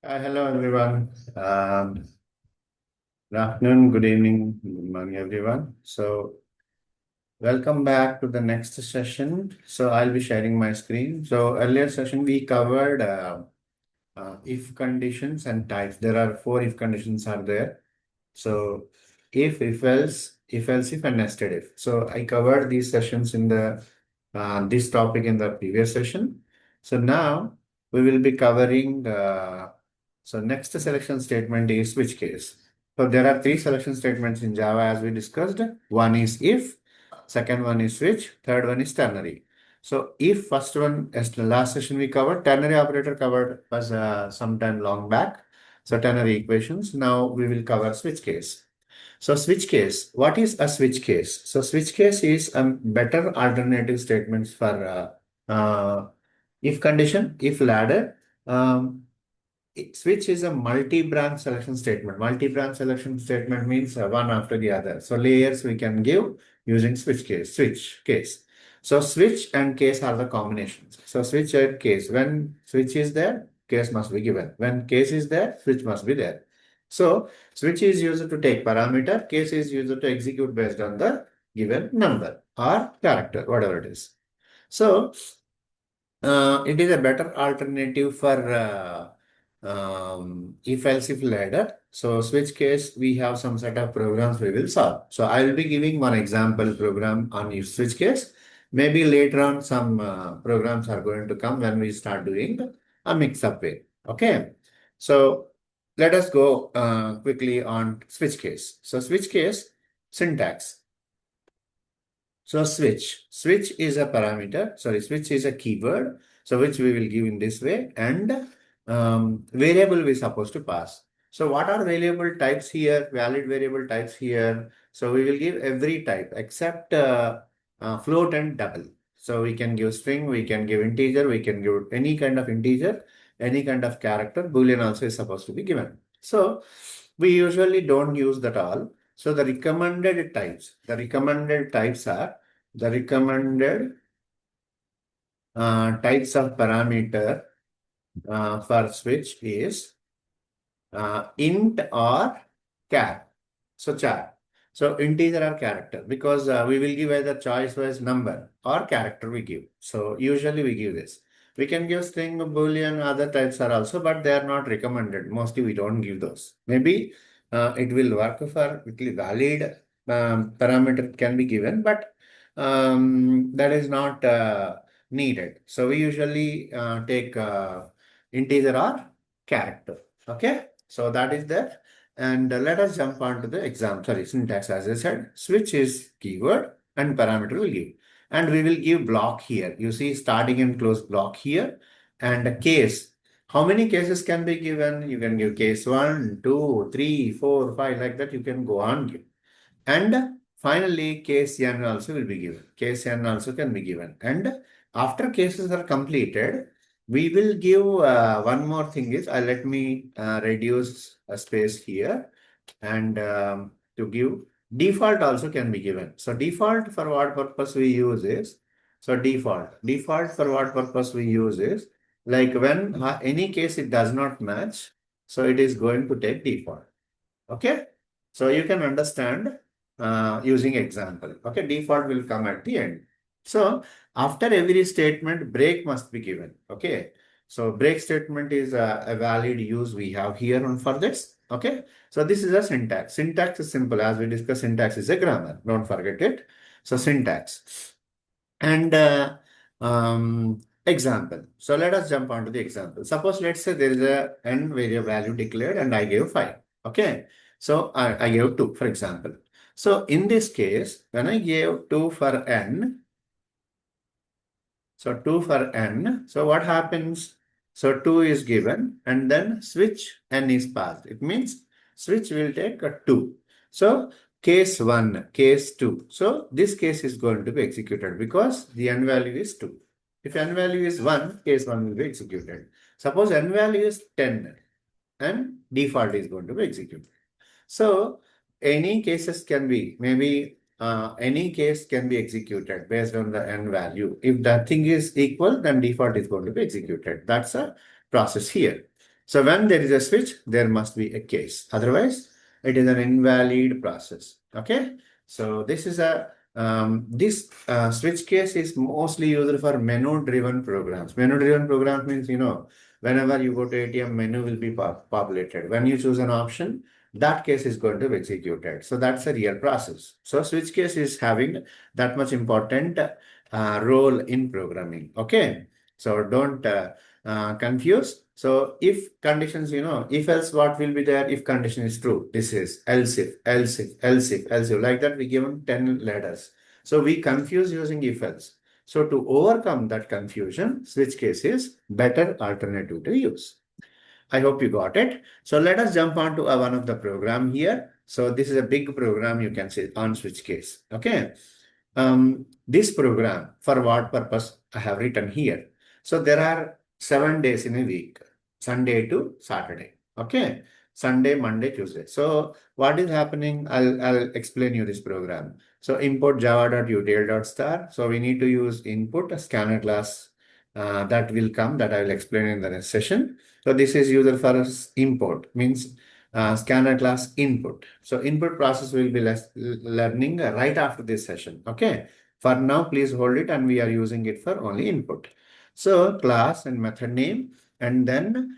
Hello everyone. Good afternoon, good evening, good morning, everyone. So, welcome back to the next session. So, I'll be sharing my screen. So, earlier session we covered if conditions and types. There are four if conditions are there. So, if else, if and nested if. So, I covered these sessions in the this topic in the previous session. So now we will be covering. So next selection statement is switch case. So there are three selection statements in Java as we discussed. One is if, second one is switch, third one is ternary. So if first one, as the last session we covered, ternary operator covered was sometime long back. So ternary equations. Now we will cover switch case. So switch case, what is a switch case? So switch case is a better alternative statements for if condition, if ladder. Um, Switch is a multi-branch selection statement. Multi-branch selection statement means one after the other. So layers we can give using switch case. So switch and case are the combinations. So switch and case. When switch is there, case must be given. When case is there, switch must be there. So switch is used to take parameter. Case is used to execute based on the given number or character, whatever it is. So it is a better alternative for if else if ladder. So switch case, we have some set of programs we will solve. So I will be giving one example program on if switch case. Maybe later on some programs are going to come when we start doing a mix-up way. Okay. So let us go quickly on switch case. So switch case syntax. So switch is a parameter, switch is a keyword, so which we will give in this way, and variable we supposed to pass. So what are variable types here, valid variable types here? So we will give every type except float and double. So we can give string, we can give integer, we can give any kind of integer, any kind of character, Boolean also is supposed to be given. So we usually don't use that all. So the recommended types are the recommended types of parameter for switch is int or char. So char. So integer or character, because we will give either choice wise number or character we give. So usually we give this. We can give string, boolean, other types are also, but they are not recommended. Mostly we don't give those. Maybe it will work for valid parameter can be given, but that is not needed. So we usually take integer or character. Okay. So that is there. And let us jump on to the syntax. As I said, switch is keyword and parameter will give. And we will give block here. You see starting and close block here and a case. How many cases can be given? You can give case 1, 2, 3, 4, 5 like that. You can go on give. And finally, case n also will be given. Case n also can be given. And after cases are completed, we will give one more thing is, let me reduce a space here and to give default also can be given. So default for what purpose we use is, default for what purpose we use is, like when any case it does not match, so it is going to take default. Okay. So you can understand using example. Okay. Default will come at the end. So after every statement, break must be given. Okay. So break statement is a valid use we have here on for this. Okay. So this is a syntax. Syntax is simple. As we discussed, syntax is a grammar. Don't forget it. So syntax. And example. So let us jump on to the example. Suppose let's say there is a n variable value declared and I gave 5. Okay. So I gave 2, for example. So in this case, when I gave 2 for n, so 2 for n, so what happens? So 2 is given and then switch n is passed. It means switch will take a 2. So case 1, case 2. So this case is going to be executed because the n value is 2. If n value is 1, case 1 will be executed. Suppose n value is 10 and default is going to be executed. So any cases can be, maybe any case can be executed based on the n value. If that thing is equal, then default is going to be executed. That's a process here. So when there is a switch, there must be a case. Otherwise, it is an invalid process. Okay. So this is a this switch case is mostly used for menu-driven programs. Menu-driven programs means, whenever you go to ATM, menu will be populated. When you choose an option, that case is going to be executed. So that's a real process. So switch case is having that much important role in programming. Okay. So don't confuse. So if conditions, if else what will be there if condition is true? This is else if, else if, else if, else if. Like that, we given 10 letters. So we confuse using if else. So to overcome that confusion, switch case is better alternative to use. I hope you got it. So let us jump on to one of the program here. So this is a big program you can see on switch case. Okay. This program, for what purpose I have written here. So there are 7 days in a week, Sunday to Saturday. Okay. Sunday, Monday, Tuesday. So what is happening? I'll explain you this program. So import java.util.star. So we need to use input a scanner class that will come that I will explain in the next session. So this is user for import means scanner class input. So input process will be learning right after this session. Okay. For now, please hold it and we are using it for only input. So class and method name and then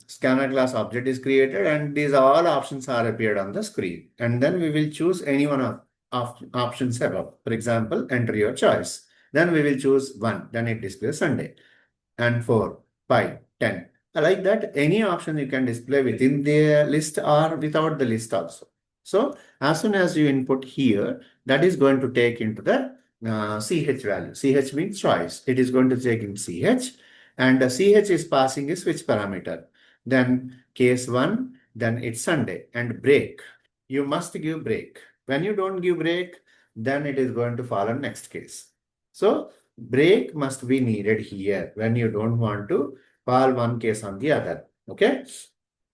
scanner class object is created and these all options are appeared on the screen. And then we will choose any one of options above. For example, enter your choice. Then we will choose 1. Then it displays Sunday. And 4, 5, 10. Like that, any option you can display within the list or without the list also. So as soon as you input here, that is going to take into the CH value. CH means choice. It is going to take in CH and CH is passing a switch parameter. Then case 1, then it's Sunday and break. You must give break. When you don't give break, then it is going to follow next case. So break must be needed here when you don't want to call one case on the other. Okay.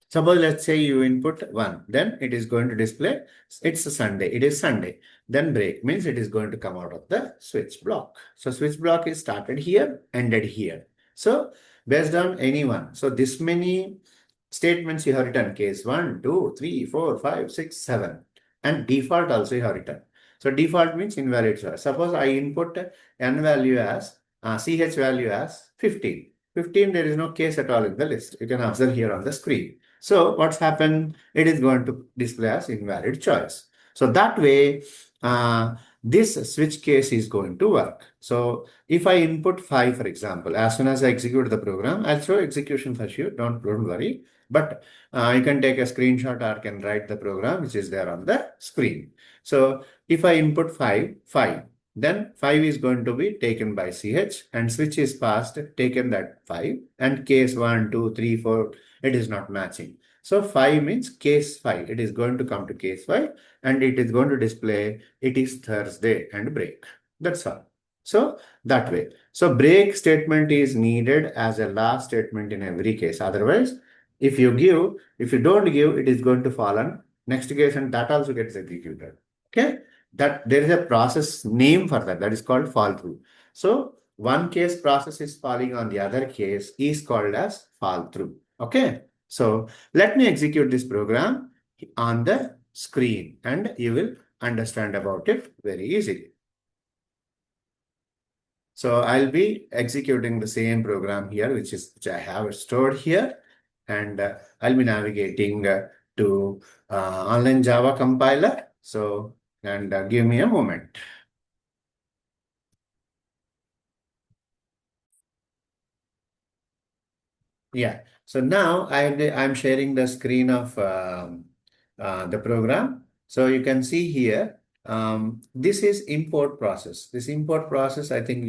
Suppose let's say you input 1, then it is going to display it's a Sunday. It is Sunday. Then break means it is going to come out of the switch block. So switch block is started here, ended here. So based on any one. So this many statements you have written case 1, 2, 3, 4, 5, 6, 7 and default also you have written. So default means invalid choice. Suppose I input n value as ch value as 15. 15 there is no case at all in the list. You can observe here on the screen. So what's happened? It is going to display as invalid choice. So that way this switch case is going to work. So if I input 5 for example, as soon as I execute the program, I'll show execution for you. Don't worry. But you can take a screenshot or can write the program which is there on the screen. So if I input 5, then 5 is going to be taken by CH and switch is passed, taken that 5 and case 1, 2, 3, 4, it is not matching. So 5 means case 5. It is going to come to case 5 and it is going to display it is Thursday and break. That's all. So that way. So break statement is needed as a last statement in every case. Otherwise, if you don't give, it is going to fall on next case and that also gets executed. Okay. That there is a process name for that is called fall through. So one case process is falling on the other case is called as fall through. Okay. So let me execute this program on the screen and you will understand about it very easily. So I'll be executing the same program here, which I have stored here, and I'll be navigating to online Java compiler. So, and give me a moment. Yeah. So now I'm sharing the screen of the program. So you can see here, this is import process. This import process, I think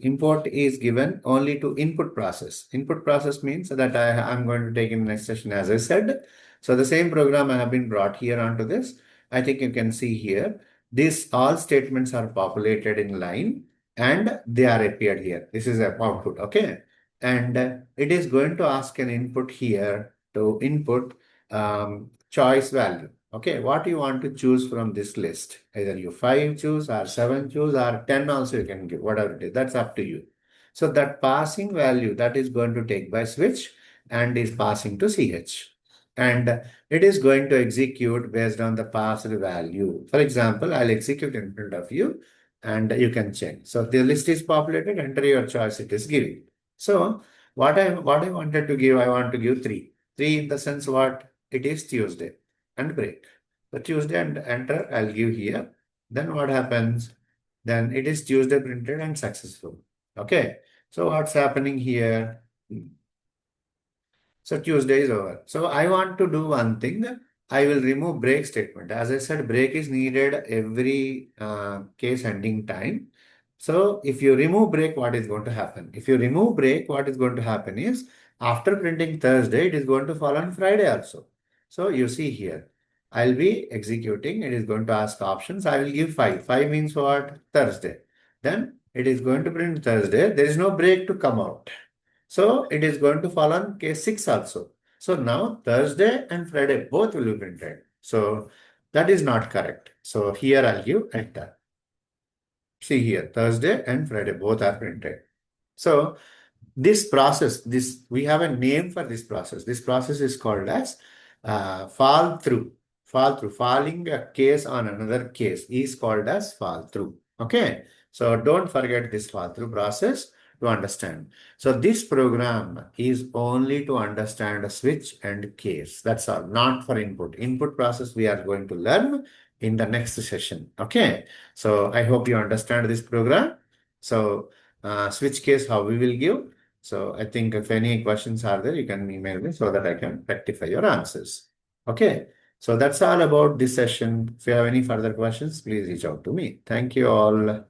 import is given only to input process. Input process means that I'm going to take in the next session, as I said. So the same program I have been brought here onto this. I think you can see here, these all statements are populated in line and they are appeared here. This is a output. Okay. And it is going to ask an input here to input choice value. Okay, what you want to choose from this list? Either you 5 choose or 7 choose or 10 also you can give, whatever it is. That's up to you. So that passing value that is going to take by switch and is passing to ch. And it is going to execute based on the passed value. For example, I'll execute in front of you and you can check. So the list is populated, enter your choice, it is giving. So what I wanted to give, I want to give 3. 3 in the sense what? It is Tuesday and break. So Tuesday and enter, I'll give here. Then what happens? Then it is Tuesday printed and successful. Okay. So what's happening here? So Tuesday is over. So I want to do one thing. I will remove break statement. As I said, break is needed every case ending time. So if you remove break, what is going to happen? If you remove break, what is going to happen is after printing Thursday, it is going to fall on Friday also. So you see here, I'll be executing. It is going to ask options. I will give 5. 5 means what? Thursday. Then it is going to print Thursday. There is no break to come out. So it is going to fall on case 6 also. So now Thursday and Friday both will be printed. So that is not correct. So here I'll give enter. See here, Thursday and Friday both are printed. So this process, we have a name for this process. This process is called as fall through. Fall through. Falling a case on another case is called as fall through. Okay. So don't forget this fall through process to understand. So this program is only to understand a switch and case. That's all, not for input. Input process we are going to learn in the next session. Okay. So I hope you understand this program. So switch case, how we will give. So I think if any questions are there, you can email me so that I can rectify your answers. Okay. So that's all about this session. If you have any further questions, please reach out to me. Thank you all.